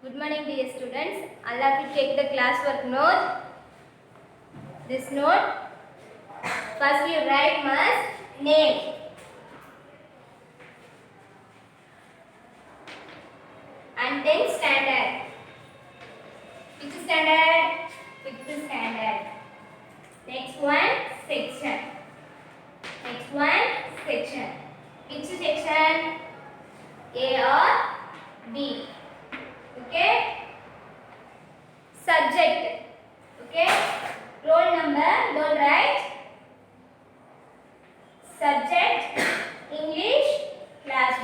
Good morning, dear students. Allow me to take the classwork note. This note. First, you write must name and then standard. Which standard? Fifth standard. Next one, section. Next one, section. Which section? A or B? Okay. Subject. Okay. Roll number. Don't write. Subject. English. Class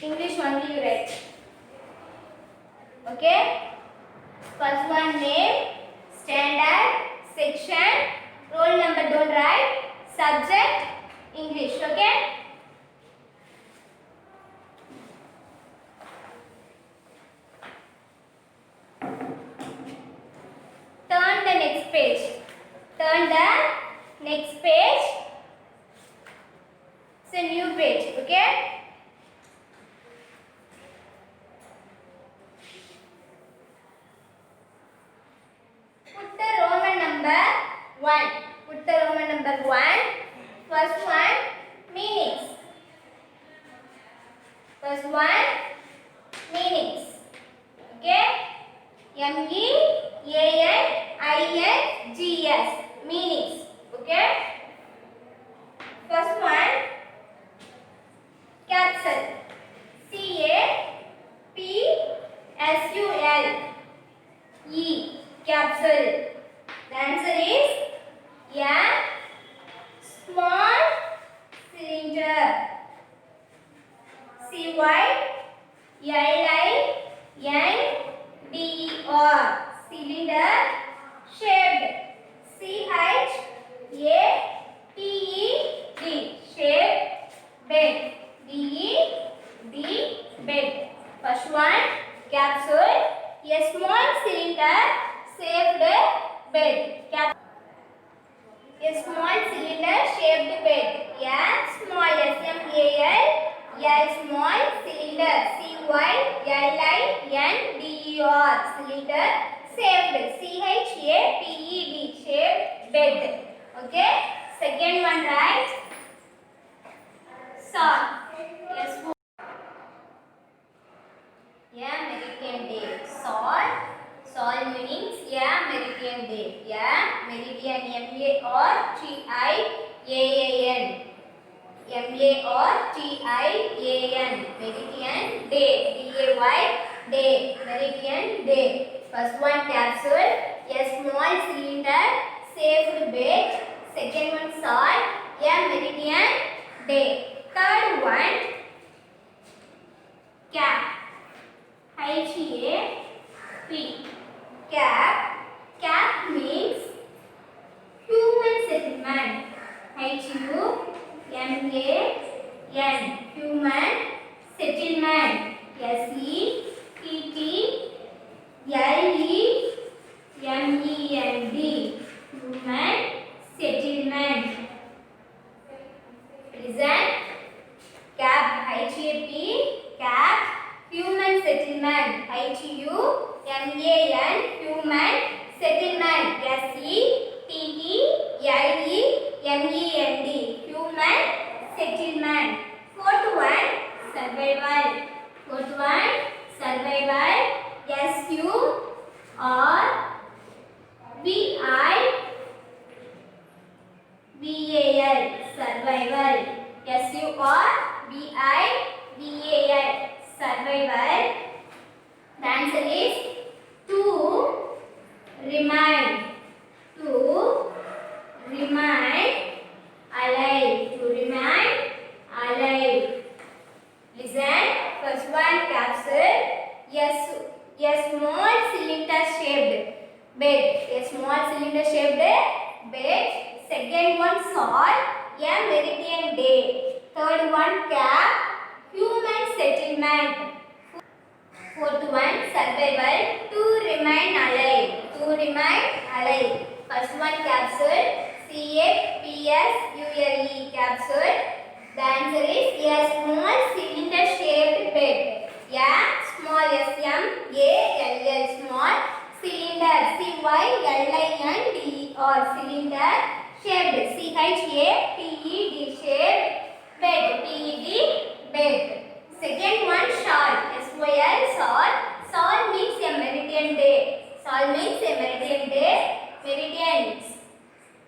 1. English only you write. Okay. First one name, standard, section, roll number don't write, subject, English. Okay. Turn the next page. Turn the next page. It's a new page. Okay. Put the Roman number 1. Put the Roman number 1. First one, meanings. First one, meanings. Okay. MEANINGS. Meanings. Okay. First one, capsule. CAPSULE. Capsule. The answer is small cylinder. CYLINDER. Cylinder shaped. CHAPED. Shaped bed. BED. Bed. First one, capsule. A small cylinder shaped bed. A small cylinder shaped bed. A small SMAL. A small cylinder. CYLINDER. Cylinder shaped. CHAPED. Shaped bed. Okay. Second one, right? Saw. Yes. Meridian day. Sol meanings meridian day. Meridian. MARTIAN. MARTIAN. Meridian day. DAY. Day. Meridian day. First one, capsule. A small cylinder shaped bed. Second one, sol. Meridian day. Third one, cap. HAP. Cap means human settlement. HUMAN. Human settlement. SETTLEMENT. Human settlement. Listen. Cap. HAP. Cap. Human settlement. HUMAN. Human settlement. SETTLEMENT. Human settlement. Fourth one, survival. Fourth one, survival. SURVIVAL. Survival. SURVIVAL. Survival. The answer is to remain. To remain alive. To remain alive. Listen. First one, capsule. Yes. A small cylinder shaped bed. A small cylinder shaped bed. Second one, sol. A meridian day. Third one, cap. Human settlement. Fourth one, survival. To remain alive. To remain alive. First one, capsule. capsule. Capsule. The answer is a small cylinder shaped bed. A small S-M-A-L-L small cylinder C-Y-L-I-N-D-E-R cylinder shaped C-H-A-P-E-D shaped bed P-E-D bed. Second one shawl S-O-L shawl. Shawl means a meridian day. Shawl means a meridian day. Meridians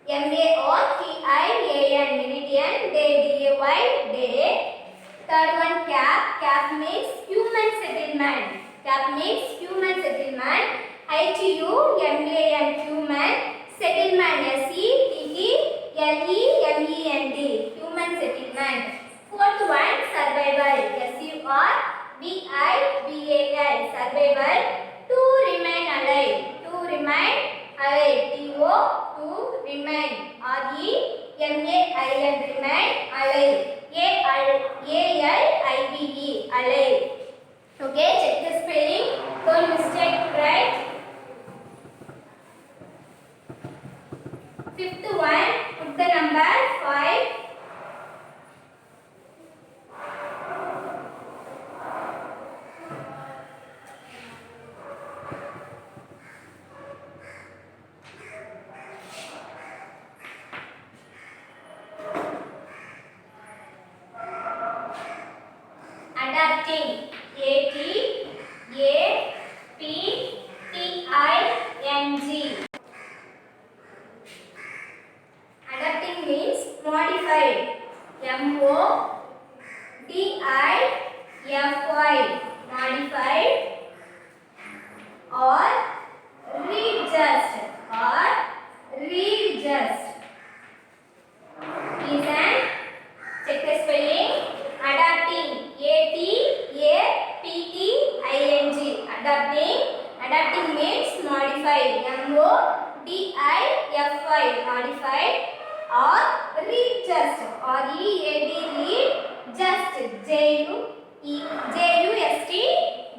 M-A-R-T-I-A-N meridian day D-A-Y day. Third one cap. Cap means human settlement. Cap means human settlement. H-U-M-A-N human settlement S-E-T-T-L-E-M-E-N-D human settlement. Fourth one survival S-U-R-V-I-V-A-L survival. To remain alive. To remain alive T-O to remain R-E-M-A-I-N remain alive A-L-I-V-E alive. Okay, check the spelling. Don't mistake to write. Fifth one, put the number 5. Adapting A-D-A-P-T-I-N-G. Adapting means modified M-O-D-I-F-Y modified or readjust Listen, check the spelling. Adapting A-D-A-P-T-I-N-G adapting means modified M-O-D-I-F-Y modified or readjust R-E-A-D read just J-U-S-T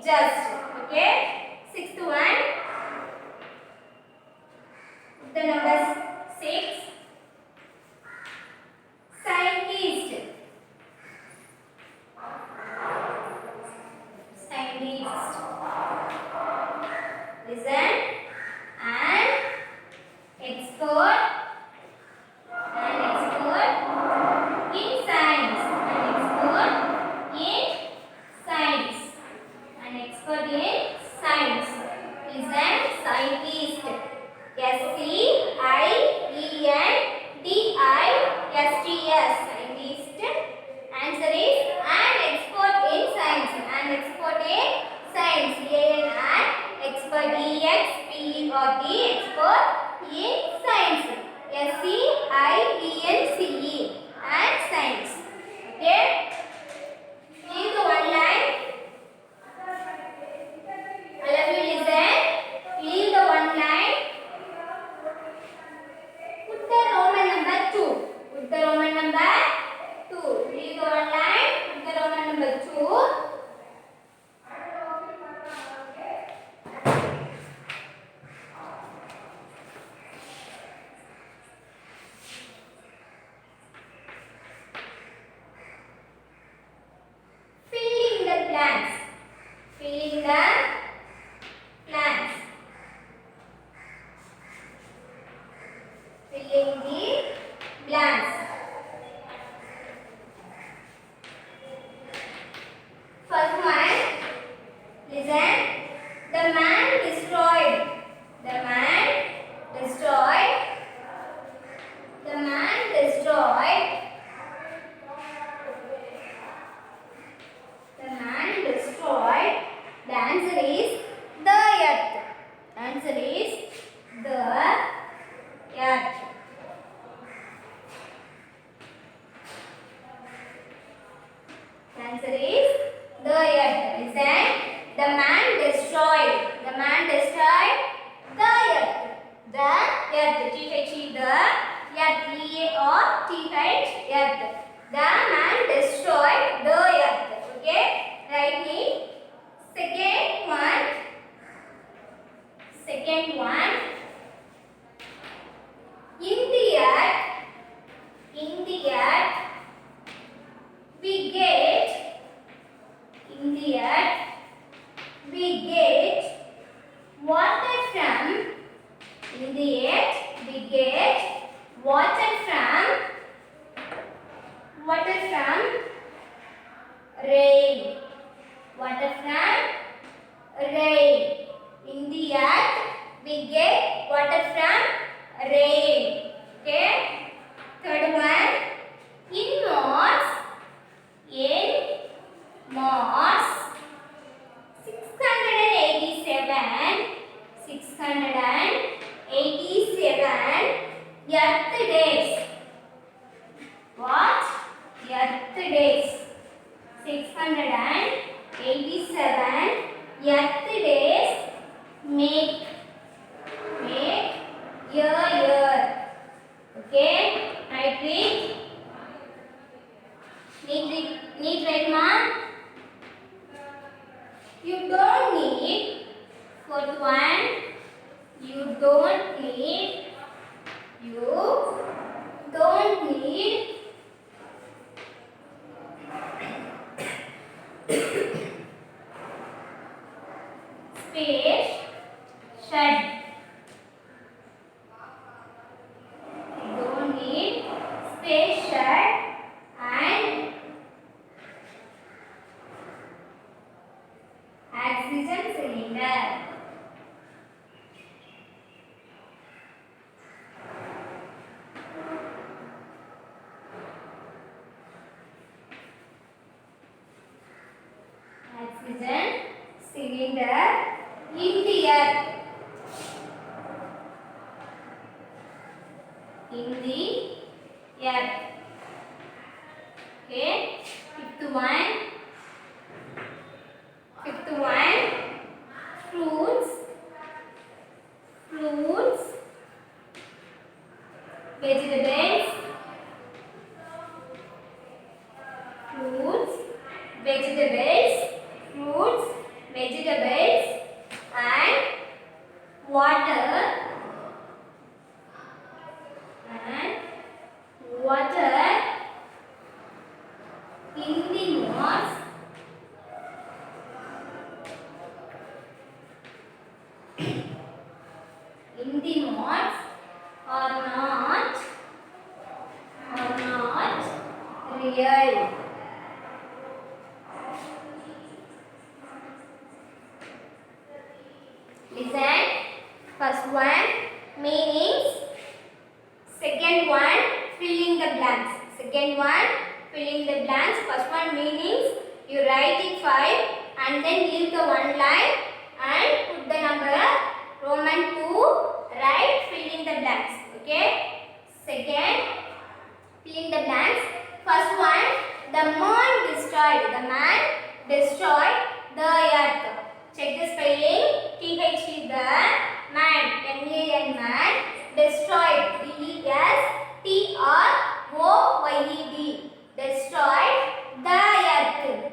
just. Okay, sixth one, the number 6. Scientist. Listen. An expert in science. An expert in science. Listen. Scientist. S-C-I-E-N-D-I-S-T-S scientist. Answer is an expert in science. An expert in science. A-N expert E-X-P-E-R-T expert in science. S-C-I-E-N-C-E and science. Okay. Read the one line. All of you listen. Read the one line. Put the Roman number 2. Put the Roman number 2. Read the one line. Put the Roman number 2. Filling the blanks. Filling the blanks. Filling the blanks. First one, listen. The man destroyed. The man destroyed. The man destroyed. The man destroyed. The answer is the earth. The answer is the earth. The answer is the earth. Listen. The man destroyed. The man destroyed the earth. The earth. T-H-E the earth. E-A-R-T-H earth. The man destroyed the earth. Okay. Write me. Second one. In the earth water from rain. Water from rain. In the earth, we get water from rain. Okay. Third one. In Mars, 687 Earth days. What? Earth days. 687 Earth days make year. Okay. Right read. Need right mark. You don't need. Fourth one. You don't need space shed. You don't need space shed and oxygen cylinder. Oxygen cylinder in the earth. In the earth. Okay. Fifth one. Fruits, vegetables, and water in the Mars. In the Mars are not real. Listen. First one, meanings. Second one, filling the blanks. First one, meanings. You write it 5 and then leave the one line and put the number Roman 2. Write filling the blanks. Okay. Second, filling the blanks. First one, the man destroyed the earth. Check the spelling. T-H-E, the man, M-A-N, man, destroyed, D-E-S-T-R-O-Y-E-D, destroyed the earth.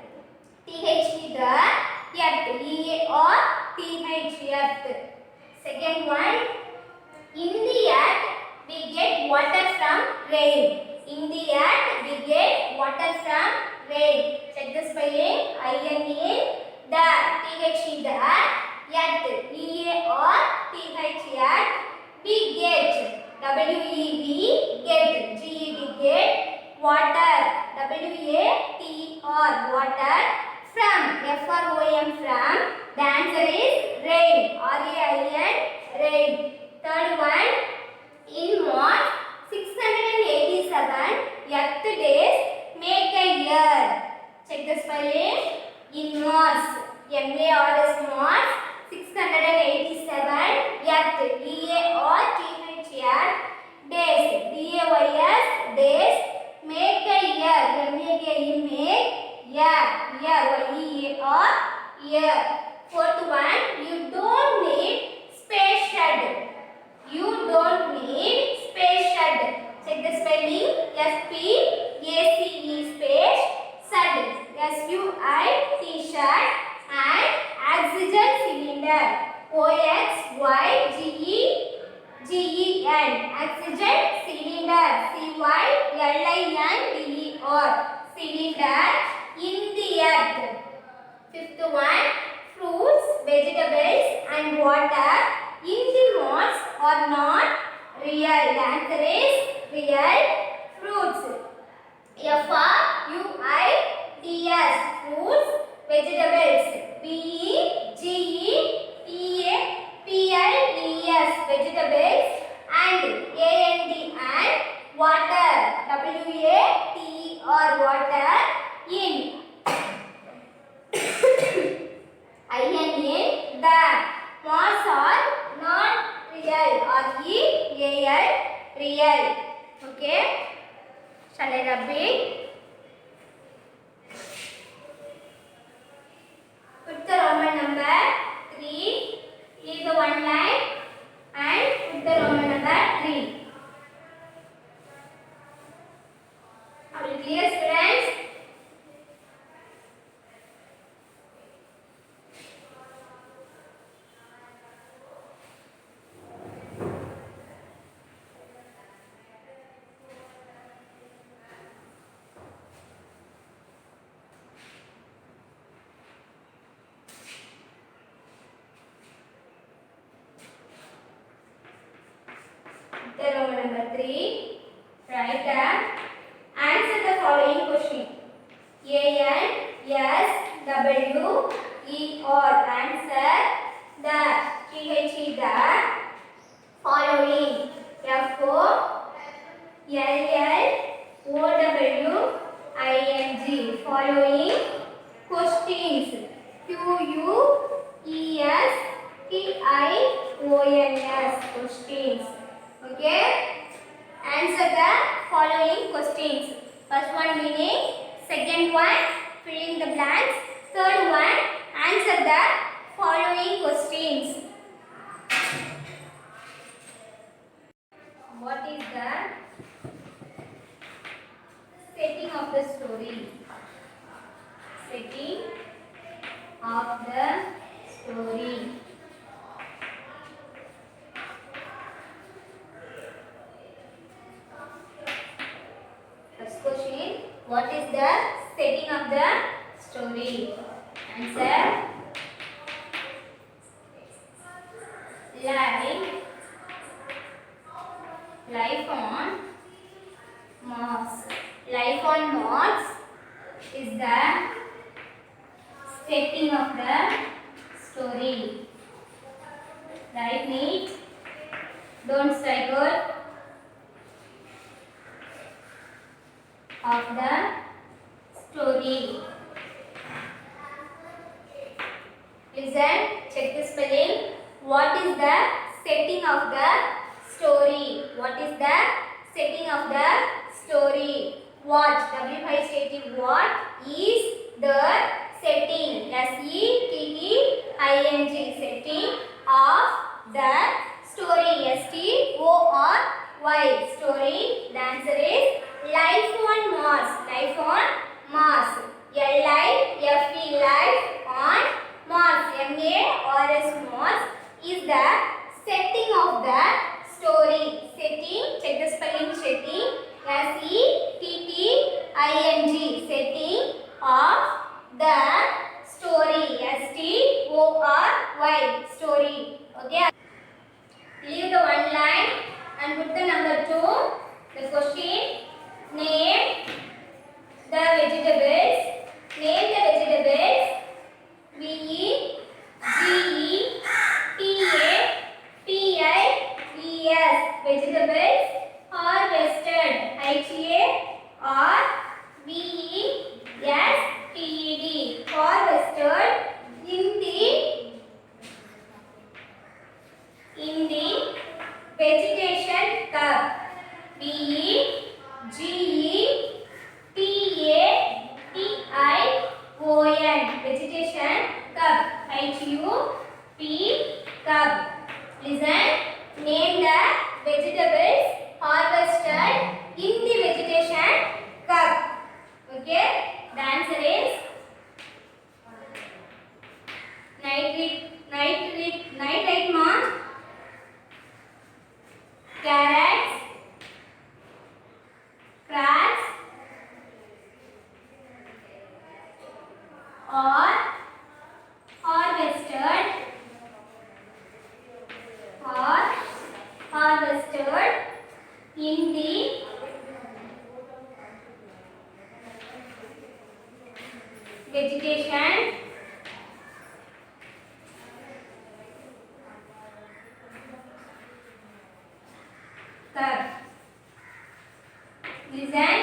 T-H-E, the earth, E-A-R-T-H, earth. Second one, in the earth we get water from rain. In the earth we get water from rain. Check the spelling. I-N-E, the, T-H-E, the earth, E-A-R-T-H, earth. We get, W-E-B, get, G-E-D, get, water, W-A-T-R, water, from, F-R-O-M, from. The answer is rain, R-A-I-N, rain. Third one, in Mars, 687 Earth days make a year. Check the spelling. In Mars, M-A-R-S, Mars, 687 Earth, E-A-R-T-H, earth, days, D-A-Y-S, days, make a year, M-A-K-E, make, year, Y-E-A-R, year. Fourth one, you don't need space shed. Check the spelling. S-P-A-C-E, space, shed, S-U-I-T, shed, and oxygen cylinder, O-X-Y-G-E-N, oxygen cylinder, C-Y-L-I-N-D-E-R, cylinder in the earth. Fifth one, fruits, vegetables and water in the Mars are not real. The answer is real fruits. F-R-U-I-T-S, fruits, vegetables. V-E-G-E-T-A-B-L-E-S, vegetables. And A-N-D, and water, W-A-T-E-R, water. In I-N-A, the mass are not real, R-E-A-L, real. Okay, shall I repeat? Put the Roman number 3, leave the one line and put the Roman number 3. Are you clear, students? The Roman number 3. Write down. Answer the following question. A-N-S-W-E-R. Answer the T-H-E, the following. F-O-L-L-O-W-I-N-G. Following questions. Q-U-E-S-T-I-O-N-S. Questions. Okay. Answer the following questions. First one meaning, second one filling the blanks, third one answer the following questions. What is the setting of the story? Setting of the story. First question, what is the setting of the story? Answer, life on Mars. Life on Mars is the setting of the story. Write neat, don't strike out. Of the story. Listen, check the spelling. What is the setting of the story? What is the setting of the story? What? W-I-C-T. What is the setting? S-E-T-T-I-N-G. Setting of the story. S-T-O-R-Y. Story. The answer is life on Mars. Life on Mars. L-I-F-E. Life on Mars. M-A-R-S. Mars is the setting of the story. Setting. Check the spelling. Setting. S-E-T-T-I-N-G. Setting of the story. S-T-O-R-Y. Story. Okay. Leave the one line and put the number 2. The question. Name the vegetables. Name the vegetables. V-E-G-E-T-A-B-I-E-S. Vegetables harvested. H-A-R-V-E-S-T-E-D. Harvested in the vegetation cup. V-E-G-E-T-A-T-I-O-N. Vegetation cup. H-U-P cup. Listen. Name the vegetables harvested in the vegetation cup. Okay. The answer is nitrate mark. Carrots, crabs, or harvested in the vegetation curve. Listen.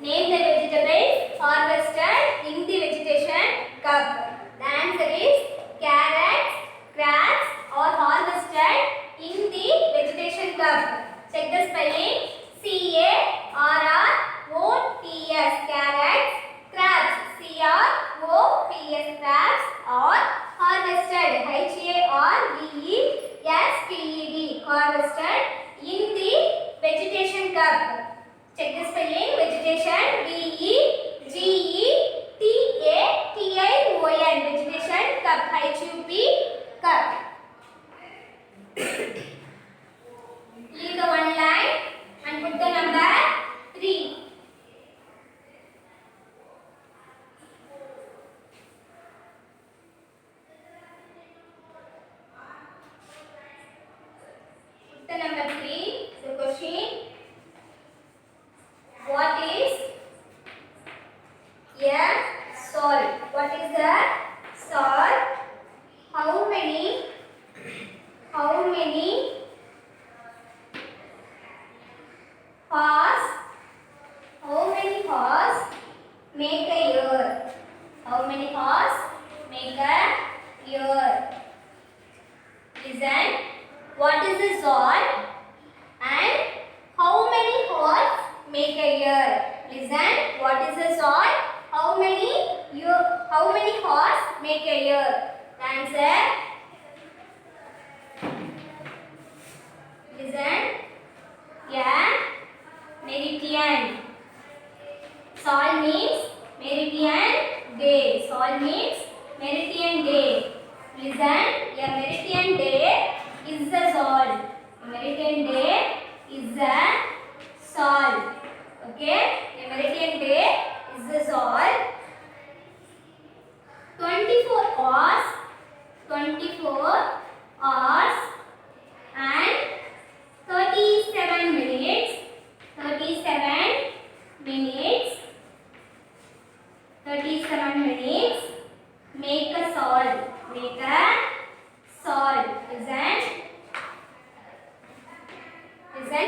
Name the vegetables harvested in the vegetation curve. The answer is carrots, crabs are harvested in the vegetation curve. Check the spelling. C-A-R-R-O-T-S, carrots. Crabs, C-R-O-P-S, crabs are harvested, H-A-R-V-E-S-T-E-D, harvested in the vegetation curve. Check the spelling. Vegetation, V-E-G-E-T-A-T-I-O-N, vegetation curve, H-U-P, curve. Leave the one line and put the number 3. Put the number 3. The question. What is a soil? What is the soil? How many horse make a year? How many horse make a year? Listen. What is the soil and how many horse make a year? Listen. What is the soil? How many horse make a year? The answer. Listen. Yeah. Meridian. Soil means meridian day. Soil means meridian day. Listen. A meridian day is the soil. A meridian day is the soil. Okay. A meridian day is the soil. 24 hours and 37 minutes. 37 minutes make a soil. Listen.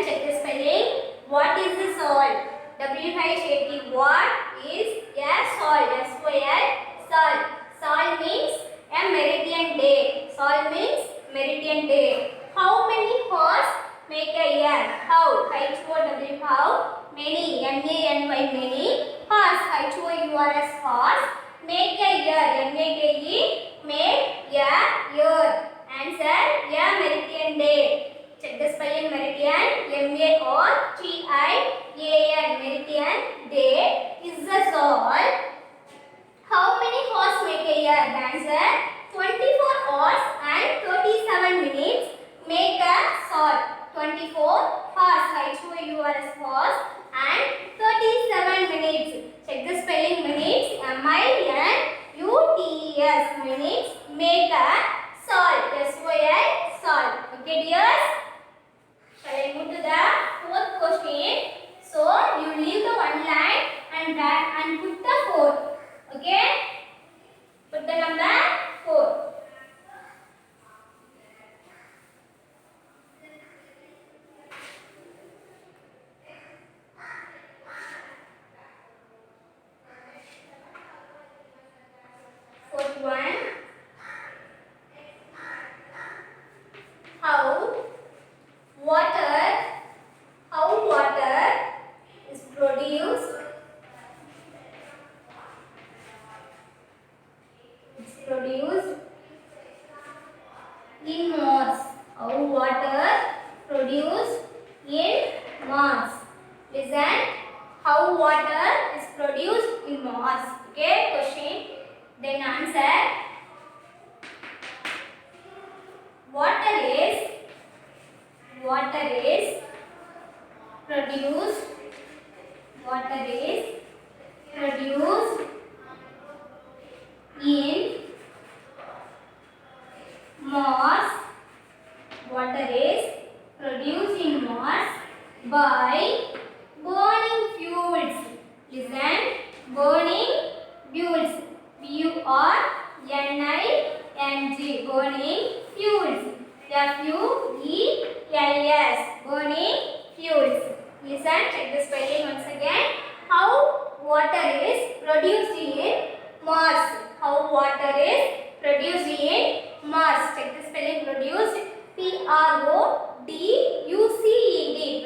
Check the spelling. What is the soil? W-H-A-T. What is a soil? S-O-L. Soil. Soil means a meridian day. Soil means meridian day. How many horse make a year? How? H-O-W. How? Many. M-A-N-Y. Many. Horse. H-O-U-R-S. Horse. Make a year. M-A-K-E. Make a year. Answer. A meridian day. Check the spelling. Meridian. M-A-R-T-I-A-N. Meridian day is the soil. How many horse make a year? The answer. 24 hours and 37 minutes make a soil. 24 hours. H-O-U-R-S. horse and 37 minutes. Check the spelling. Minutes. M-I-N-U-T-E-S. Minutes make a soil. S-O-I. soil. Okay, dears. Shall I move to the fourth question? So you leave the one line and put the fourth. Okay. Put the number 4. Fourth one. How water is produced. It's produced in Mars. How water produced in Mars. Listen. How water is produced in Mars. Okay, question. Then answer. Water is produced in Mars. Water is produced in Mars by burning fuels. Listen. Burning fuels. water is produced in Mars. How water is produced in Mars? Check the spelling. Produced. P-R-O-D-U-C-E-D.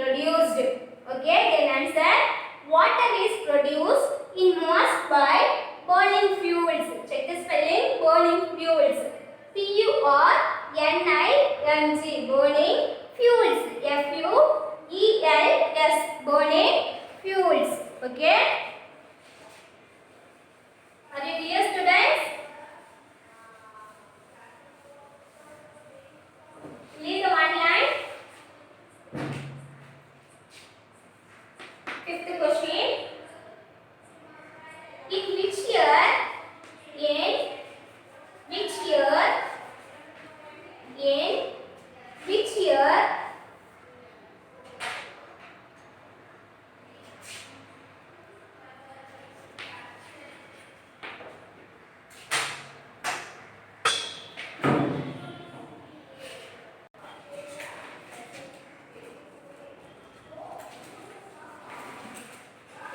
Produced. Okay. Then answer. Water is produced in Mars by burning fuels. Check the spelling. Burning fuels. P-U-R-N-I-N-G. Burning fuels. F-U-E-L-S. Burning fuels. Okay. Are you clear, students? Read the one line. Fifth question. In which year? In which year? In which year?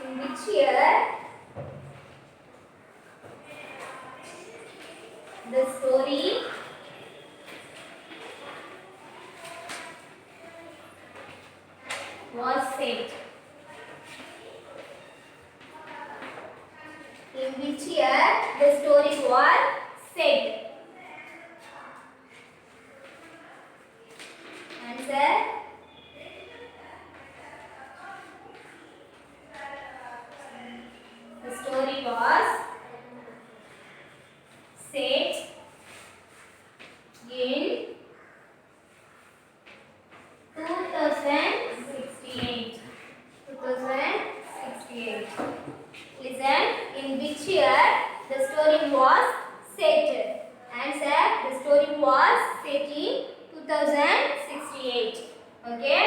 In which year the story was set? In which year the story was set? Answer. The story was set in 2068. 2068. Listen. In which year the story was set? Answer. The story was set in 2068. Okay.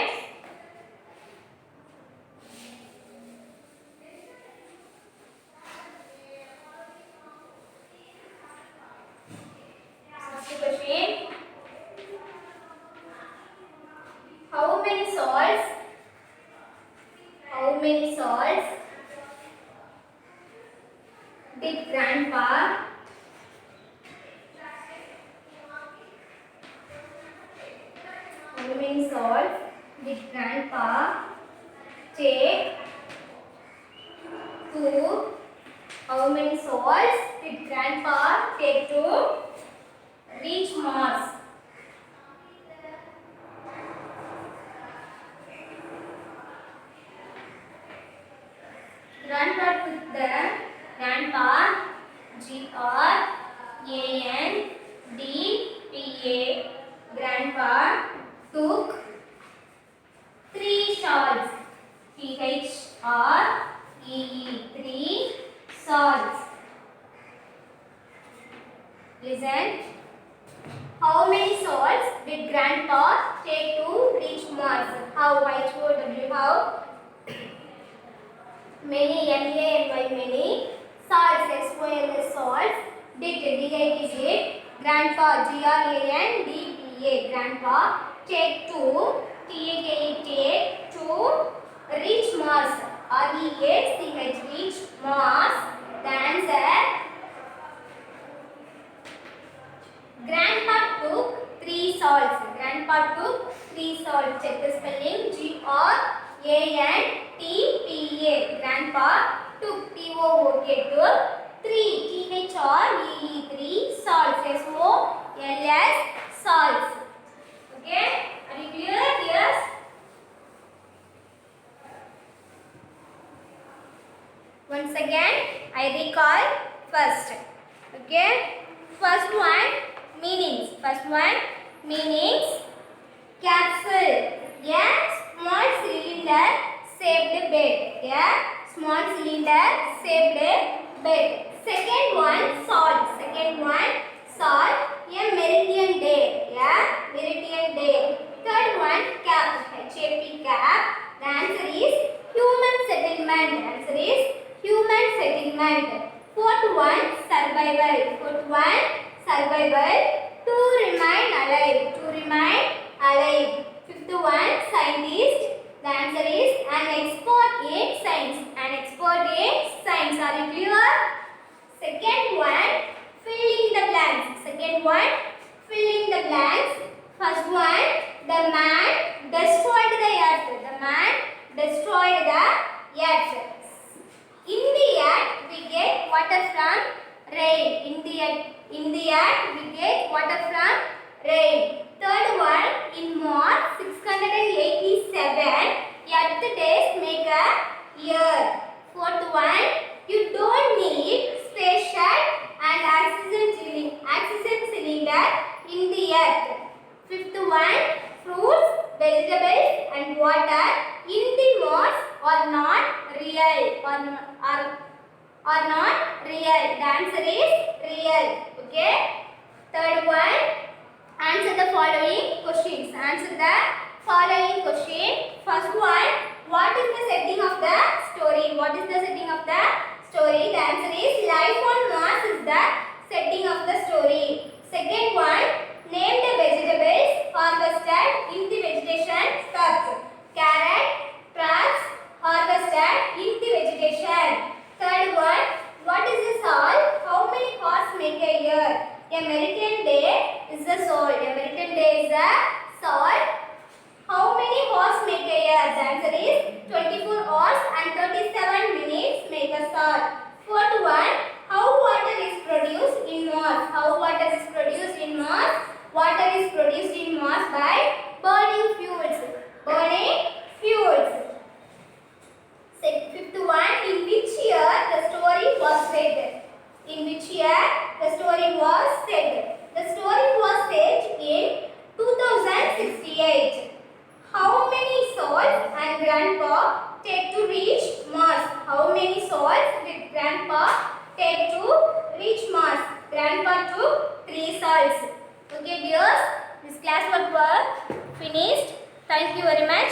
Next question. How many salts? How many salts did Grandpa how many salts did Grandpa take to how many salts did Grandpa take to reach Mars? Grandpa took the Grandpa G-R-A-N-D-P-A Grandpa took 3 salts. T-H-R-E-E 3 salts. Listen. How many salts did Grandpa take to reach Mars? How? H-O-W. How? Many. M-A-N-Y. Many salts. S-O-L-S. Salts. Did. D-I-D-G. Grandpa. G-R-A-N-D-P-A. Grandpa take to. T-A-K-E. Take to reach Mars. R-E-A-C-H. Reach Mars. The answer. Grandpa took 3 salts. Grandpa took 3 salts. Check the spelling. G-R-A-N-T-P-A. Grandpa took. T-O-O-K. Took 3. T-H-R-E-E 3 salts. S-O-L-S. Salts. Okay. Are you clear? Yes. Once again, I recall first. Okay. First one. Meanings. First one, meanings. Capsule. A small cylinder shaped bed. A small cylinder shaped bed. Second one, salt. Second one, salt. A meridian day. A meridian day. Third one, cap. H-A-P cap. The answer is human settlement. The answer is human settlement. Fourth one, survival. Fourth one, survival. To remain alive. To remain alive. Fifth one, scientist. The answer is an expert in science. An expert in science. The man destroyed the earth. The man destroyed the earth. In the earth we get water from rain. In the earth we get water from rain. Third one, in March 687, earth days make a year. Fourth one, you don't need space shuttle and oxygen cylinder in the earth. Fifth one, fruits, vegetables and water in the Mars are not real. Are not real. The answer is real. Okay. Third one, answer the following questions. Answer the following question. First one, what is the setting of the story? What is the setting of the story? The answer is life on Mars is the setting of the story. Second one, name the vegetables harvested in the vegetation crops. Carrot, crops harvested in the vegetation. Third one, what is the sol? How many hours make a year? A meridian day is the sol. A meridian day is the sol. How many hours make a year? The answer is 24 hours and 37 minutes make a sol. Fourth one, how water is produced in Mars? How water is produced in Mars? Water is produced in Mars by burning fuels. Burning fuels. Fifth one, in which year the story was set? In which year the story was set? The story was set in 2068. How many souls and grandpa take to reach Mars? How many souls did grandpa take to reach Mars? Grandpa took 3 souls. Okay dears, this class work was finished. Thank you very much.